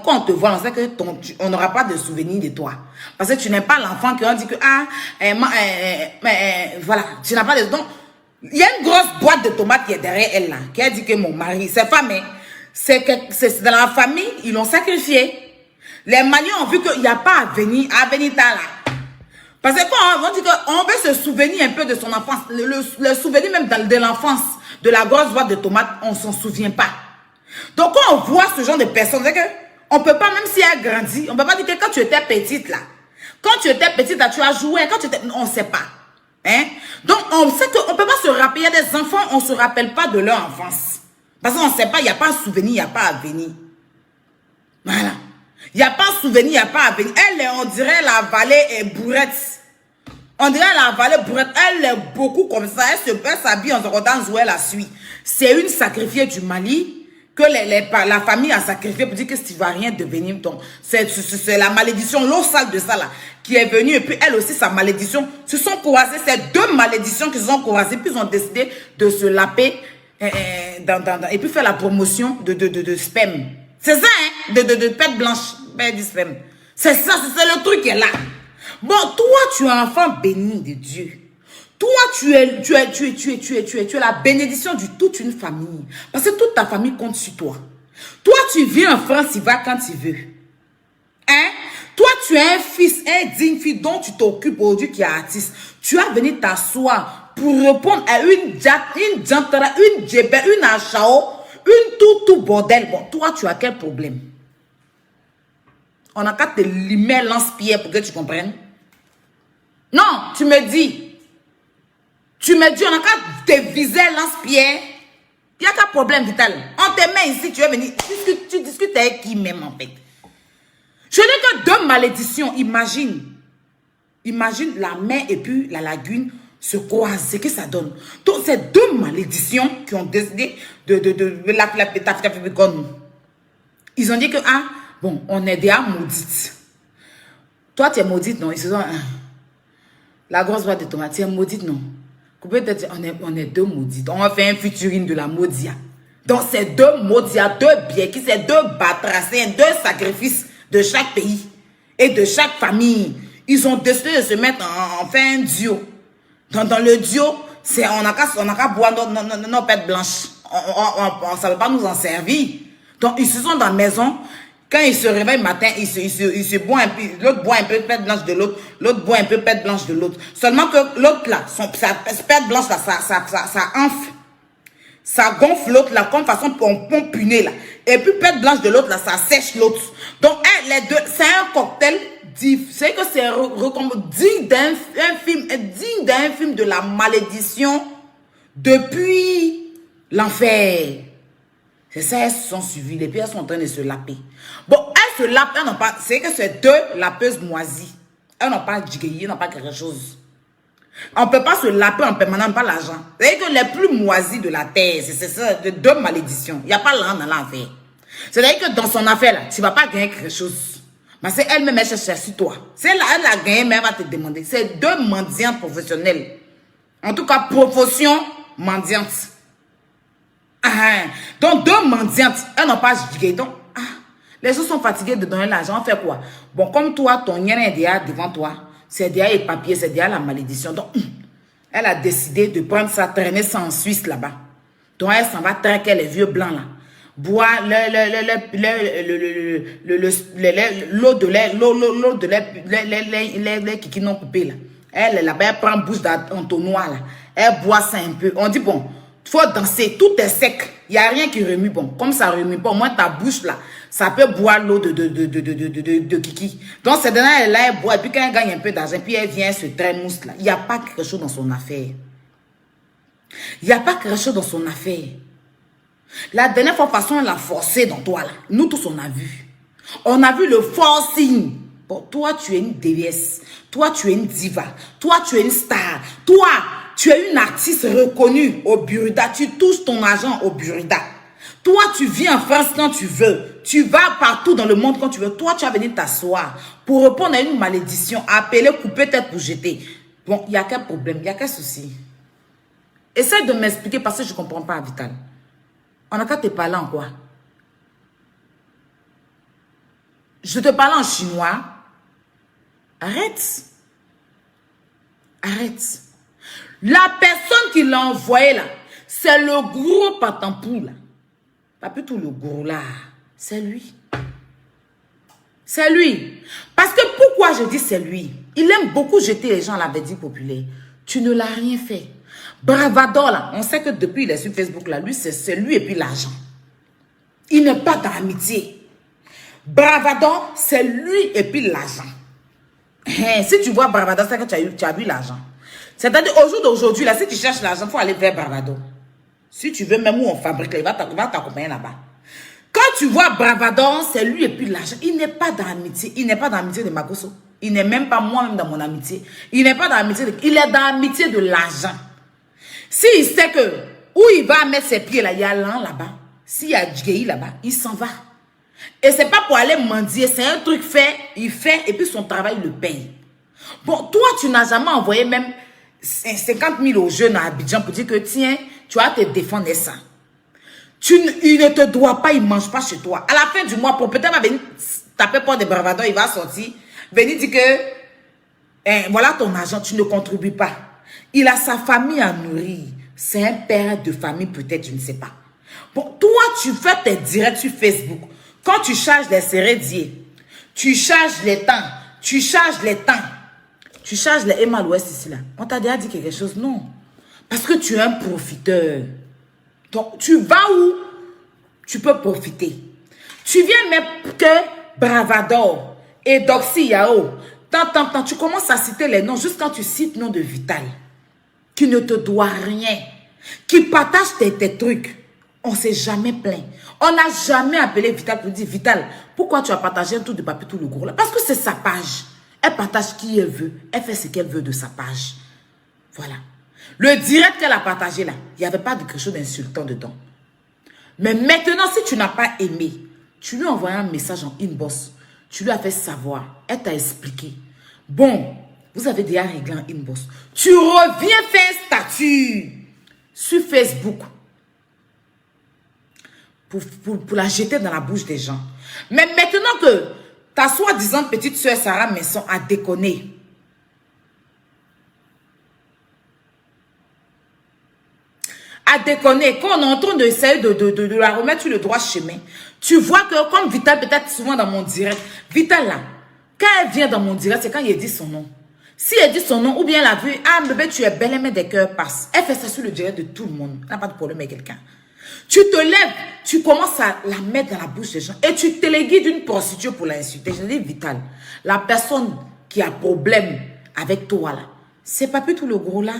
quand on te voit, on sait que on n'aura pas de souvenir de toi. Parce que tu n'es pas l'enfant qui on dit que, voilà, tu n'as pas de... Donc, il y a une grosse boîte de tomates qui est derrière elle là, qui a dit que mon mari, c'est femme, c'est dans la famille, ils l'ont sacrifié. Les Maliens ont vu qu'il n'y a pas à venir là. Parce que quand on dit qu'on veut se souvenir un peu de son enfance, le souvenir même de l'enfance, de la grosse boîte de tomates, on ne s'en souvient pas. Donc quand on voit ce genre de personnes, c'est que on peut pas, même si elle grandit, on peut pas dire que quand tu étais petite là, là, tu as joué, quand tu étais, on ne sait pas. Hein? Donc on sait qu'on peut pas se rappeler, il y a des enfants, on se rappelle pas de leur enfance. Parce qu'on ne sait pas, il n'y a pas un souvenir, il n'y a pas à venir. Voilà. Il n'y a pas un souvenir, il n'y a pas à venir. Elle, on dirait la vallée est bourrette. On dirait la vallée bourrette. Elle est beaucoup comme ça. Elle s'habille en se regardant où elle la suit. C'est une sacrifiée du Mali que la famille a sacrifié pour dire que tu ne vas rien devenir. C'est la malédiction, l'eau sale de ça là, qui est venue. Et puis elle aussi, sa malédiction, se sont croisées. C'est deux malédictions qui se sont croisées. Puis ils ont décidé de se laper et puis faire la promotion de sperme. C'est ça, hein? De pète blanche. C'est ça, c'est le truc qui est là. Bon, toi, tu es un enfant béni de Dieu. Toi, tu es la bénédiction de toute une famille. Parce que toute ta famille compte sur toi. Toi, tu viens en France, tu vas quand tu veux. Hein? Toi, tu es un fils, un digne fils dont tu t'occupes aujourd'hui qui est artiste. Tu as venu t'asseoir pour répondre à une jantara, une djebel, une achao, une tout bordel. Bon, toi, tu as quel problème? On n'a qu'à te limer lance-pierre pour que tu comprennes. Non, tu me dis, on n'a qu'à te viser lance-pierre. Il n'y a qu'un problème, Vital. On te met ici, tu veux venir. Tu discutes avec qui même, en fait. Je dis que deux malédictions, imagine. Imagine la mer et puis la lagune se croisent. C'est que ça donne. Donc, c'est deux malédictions qui ont décidé de la ils ont dit que, bon, on est déjà maudite. Toi, tu es maudite, non? Ils se sont... la grosse boîte de tomates, tu es maudite, non? Peut-être on est deux maudites. On va faire un featuring de la maudia. Donc, c'est deux maudia, deux biais, c'est deux batracins, deux sacrifices de chaque pays et de chaque famille. Ils ont décidé de se mettre en faire un duo. Dans le duo, on n'a qu'à boire nos pètes blanches. Ça ne va pas nous en servir. Donc, ils se sont dans la maison. Quand ils se réveillent le matin, ils se boivent un peu. L'autre boit un peu pète blanche de l'autre. L'autre boit un peu pète blanche de l'autre. Seulement que l'autre là, sa pète blanche là, ça enfle. Ça gonfle l'autre là, comme façon pompon puné là. Et puis pète blanche de l'autre là, ça sèche l'autre. Donc, les deux, c'est un cocktail. C'est que c'est digne d'un film de la malédiction depuis l'enfer. C'est ça, elles se sont suivies. Les pierres sont en train de se laper. Bon, elles se lapent, elles n'ont pas... C'est que c'est deux lapeuses moisies. Elles n'ont pas djigayé, elles n'ont pas quelque chose. On ne peut pas se laper en permanent, pas l'argent. C'est-à-dire que les plus moisis de la terre, c'est ça, de deux malédictions. Il n'y a pas l'argent dans l'affaire. C'est-à-dire que dans son affaire, là, tu ne vas pas gagner quelque chose. Mais c'est elle-même, elle cherche sur toi. C'est elle a gagné, mais elle va te demander. C'est deux mendiantes professionnelles. En tout cas, profession mendiante. Donc, deux mendiantes, elles n'ont pas jigué. Donc, les gens sont fatigués de donner l'argent. On fait quoi? Bon, comme toi, ton lien est déjà devant toi. C'est déjà les papiers, c'est déjà la malédiction. Donc, elle a décidé de prendre ça, traîner ça en Suisse là-bas. Donc, elle s'en va traquer les vieux blancs là. Boire l'eau de lait qui n'ont coupé là. Elle là-bas, elle prend bouche d'entonnoir là. Elle boit ça un peu. On dit, bon, il faut danser, tout est sec. Il n'y a rien qui remue. Bon, comme ça ne remue pas, au moins ta bouche là, ça peut boire l'eau de kiki. Donc, cette dernière là, elle boit. Et puis quand elle gagne un peu d'argent, puis elle vient se traîner mousse là. Il n'y a pas quelque chose dans son affaire. Il n'y a pas quelque chose dans son affaire. La dernière fois, façon, elle a forcé dans toi là. Nous tous, on a vu. On a vu le forcing. Bon, toi, tu es une déesse. Toi, tu es une diva. Toi, tu es une star. Toi, tu es une artiste reconnue au Burida. Tu touches ton argent au Burida. Toi, tu viens en France quand tu veux. Tu vas partout dans le monde quand tu veux. Toi, tu as venu t'asseoir pour répondre à une malédiction, appeler, couper tête pour jeter. Bon, il y a quel problème? Il y a quel souci? Essaye de m'expliquer parce que je ne comprends pas, Vital. On n'a qu'à te parler en quoi? Je te parle en chinois. Arrête. Arrête. La personne qui l'a envoyé là, c'est le gros patampou là. Pas plutôt le gros là. C'est lui. C'est lui. Parce que pourquoi je dis c'est lui? Il aime beaucoup jeter les gens à la vedie populaire. Tu ne l'as rien fait. Bravador là, on sait que depuis il est sur Facebook là, lui c'est lui et puis l'argent. Il n'est pas dans l'amitié. Bravador, c'est lui et puis l'argent. Si tu vois Bravador, c'est que tu as vu l'argent. C'est-à-dire, au jour d'aujourd'hui, là, si tu cherches l'argent, il faut aller vers Bravador. Si tu veux, même où on fabrique, il va t'accompagner là-bas. Quand tu vois Bravador, c'est lui et puis l'argent. Il n'est pas dans l'amitié. Il n'est pas dans l'amitié de Makoso. Il n'est même pas moi-même dans mon amitié. Il n'est pas dans l'amitié de... Il est dans l'amitié de l'argent. S'il sait que où il va mettre ses pieds là, il y a l'an là-bas. S'il y a Djei là-bas, il s'en va. Et c'est pas pour aller mendier, c'est un truc fait, il fait et puis son travail le paye. Bon, toi, tu n'as jamais envoyé même 50 000 aux jeunes à Abidjan pour dire que tiens, tu vas te défendre ça. Il ne te doit pas, il ne mange pas chez toi. À la fin du mois, pour peut-être venir taper pour des bravadors, il va sortir, venir dire que voilà ton argent, tu ne contribues pas. Il a sa famille à nourrir. C'est un père de famille peut-être, je ne sais pas. Bon, toi, tu fais tes directs sur Facebook. Quand tu charges les cérédiers, tu charges les temps, tu charges les temps, tu charges les Emma l'Ouest ici là. On t'a déjà dit quelque chose? Non. Parce que tu es un profiteur. Donc, tu vas où tu peux profiter. Tu viens même que Bravador et Doxy Yao. Tant, tu commences à citer les noms juste quand tu cites le nom de Vital. Qui ne te doit rien. Qui partage tes trucs. On ne s'est jamais plaint. On n'a jamais appelé Vital pour dire Vital, pourquoi tu as partagé un truc de papier tout le gros là? Parce que c'est sa page. Elle partage qui elle veut. Elle fait ce qu'elle veut de sa page. Voilà. Le direct qu'elle a partagé là, il n'y avait pas de quelque chose d'insultant dedans. Mais maintenant, si tu n'as pas aimé, tu lui as envoyé un message en inbox. Tu lui as fait savoir. Elle t'a expliqué. Bon, vous avez déjà réglé en inbox. Tu reviens faire un statut sur Facebook. Pour la jeter dans la bouche des gens. Mais maintenant que ta soi-disant petite soeur Sarah Messon a déconné, quand on est en train d'essayer de la remettre sur le droit chemin, tu vois que comme Vital peut-être souvent dans mon direct, Vital là, quand elle vient dans mon direct, c'est quand il dit son nom. Si elle dit son nom, ou bien elle a vu, ah bébé tu es belle, mais des cœurs passent. Elle fait ça sur le direct de tout le monde. Elle n'a pas de problème avec quelqu'un. Tu te lèves, tu commences à la mettre dans la bouche des gens et tu téléguides d'une prostituée pour l'insulter. Je dis Vital, la personne qui a problème avec toi là, c'est pas plus tout le gros là.